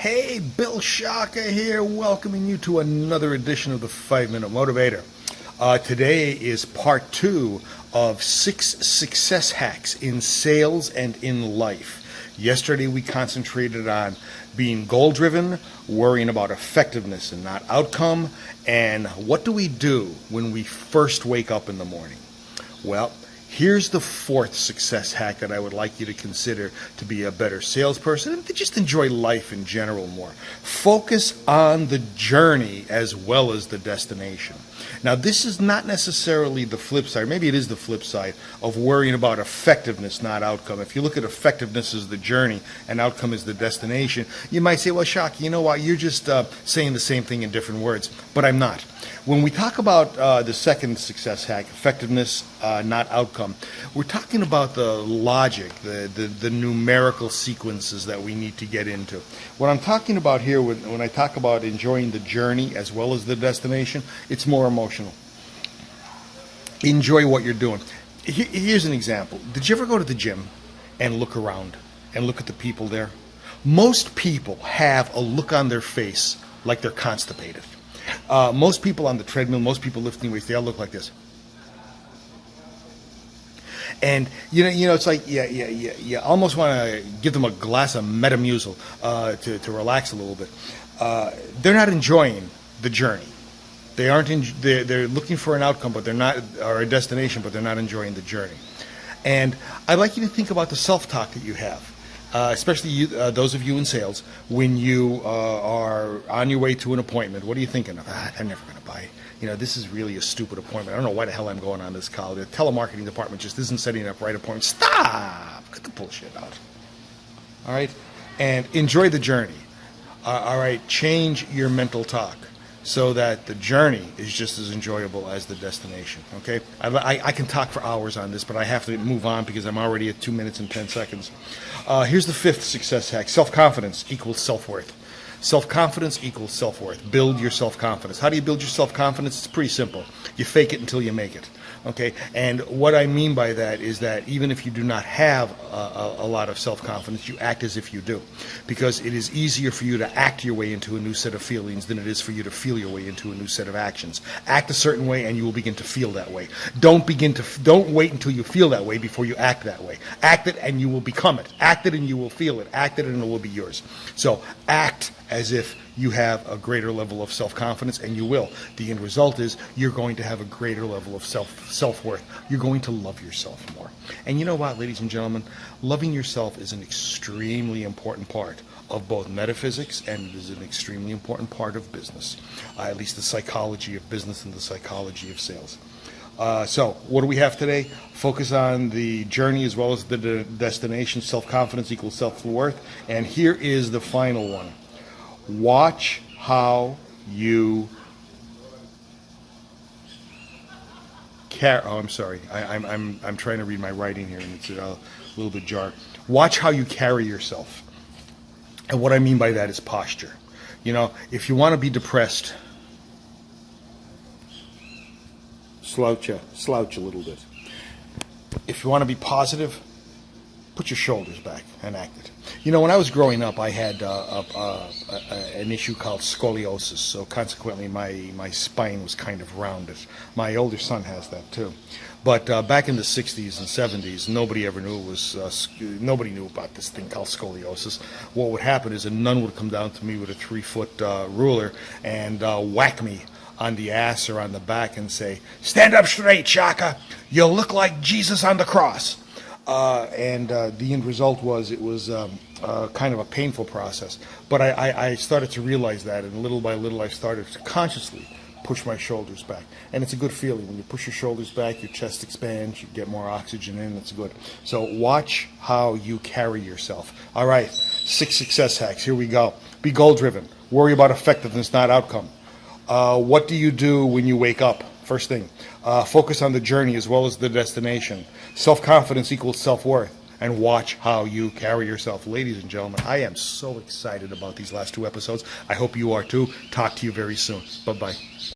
Hey, Bill Shaka here, welcoming you to another edition of the 5-Minute Motivator. Today is part 2 of 6 success hacks in sales and in life. Yesterday we concentrated on being goal-driven, worrying about effectiveness and not outcome, and what do we do when we first wake up in the morning? Well, here's the 4th success hack that I would like you to consider to be a better salesperson and to just enjoy life in general more. Focus on the journey as well as the destination. Now, this is not necessarily the flip side. Maybe it is the flip side of worrying about effectiveness, not outcome. If you look at effectiveness as the journey and outcome as the destination, you might say, well, Shaka, you know what? You're just saying the same thing in different words. But I'm not. When we talk about the 2nd success hack, effectiveness, not outcome, we're talking about the logic, the numerical sequences that we need to get into. What I'm talking about here, when I talk about enjoying the journey as well as the destination, it's more emotional. Enjoy what you're doing. Here's an example. Did you ever go to the gym and look around and look at the people there? Most people have a look on their face like they're constipated. Most people on the treadmill, most people lifting weights, they all look like this. And you know, it's like you almost want to give them a glass of Metamucil to relax a little bit. They're not enjoying the journey. They aren't. They're looking for an outcome, but they're not, or a destination, but they're not enjoying the journey. And I'd like you to think about the self-talk that you have. Especially you, those of you in sales, when you are on your way to an appointment, what are you thinking of? I'm never going to buy. You know, this is really a stupid appointment. I don't know why the hell I'm going on this call. The telemarketing department just isn't setting up right appointments. Stop! Get the bullshit out. All right? And enjoy the journey. All right? Change your mental talk so that the journey is just as enjoyable as the destination, okay? I can talk for hours on this, but I have to move on because I'm already at 2 minutes and 10 seconds. Here's the 5th success hack. Self-confidence equals self-worth. Self-confidence equals self-worth. Build your self-confidence. How do you build your self-confidence? It's pretty simple. You fake it until you make it. Okay, and what I mean by that is that even if you do not have a lot of self-confidence, you act as if you do, because it is easier for you to act your way into a new set of feelings than it is for you to feel your way into a new set of actions. Act a certain way, and you will begin to feel that way. Don't wait until you feel that way before you act that way. Act it, and you will become it. Act it, and you will feel it. Act it, and it will be yours. So act as if you have a greater level of self-confidence, and you will. The end result is you're going to have a greater level of self-worth. You're going to love yourself more. And you know what, ladies and gentlemen? Loving yourself is an extremely important part of both metaphysics, and it is an extremely important part of business, at least the psychology of business and the psychology of sales. So what do we have today? Focus on the journey as well as the destination. Self-confidence equals self-worth. And here is the final one. Watch how you I'm sorry. I'm trying to read my writing here, and it's a little bit jarred. Watch how you carry yourself. And what I mean by that is posture. You know, if you want to be depressed, slouch a little bit. If you want to be positive, put your shoulders back and act it. You know, when I was growing up, I had an issue called scoliosis, so consequently my spine was kind of rounded. My older son has that too. But back in the 60s and 70s, nobody ever knew nobody knew about this thing called scoliosis. What would happen is a nun would come down to me with a 3-foot ruler and whack me on the ass or on the back and say, "Stand up straight, Shaka. You look like Jesus on the cross." And the end result was it was kind of a painful process. But I started to realize that, and little by little I started to consciously push my shoulders back. And it's a good feeling. When you push your shoulders back, your chest expands, you get more oxygen in, it's good. So watch how you carry yourself. All right, 6 success hacks. Here we go. Be goal-driven. Worry about effectiveness, not outcome. What do you do when you wake up? First thing, focus on the journey as well as the destination. Self-confidence equals self-worth. And watch how you carry yourself. Ladies and gentlemen, I am so excited about these last 2 episodes. I hope you are too. Talk to you very soon. Bye-bye.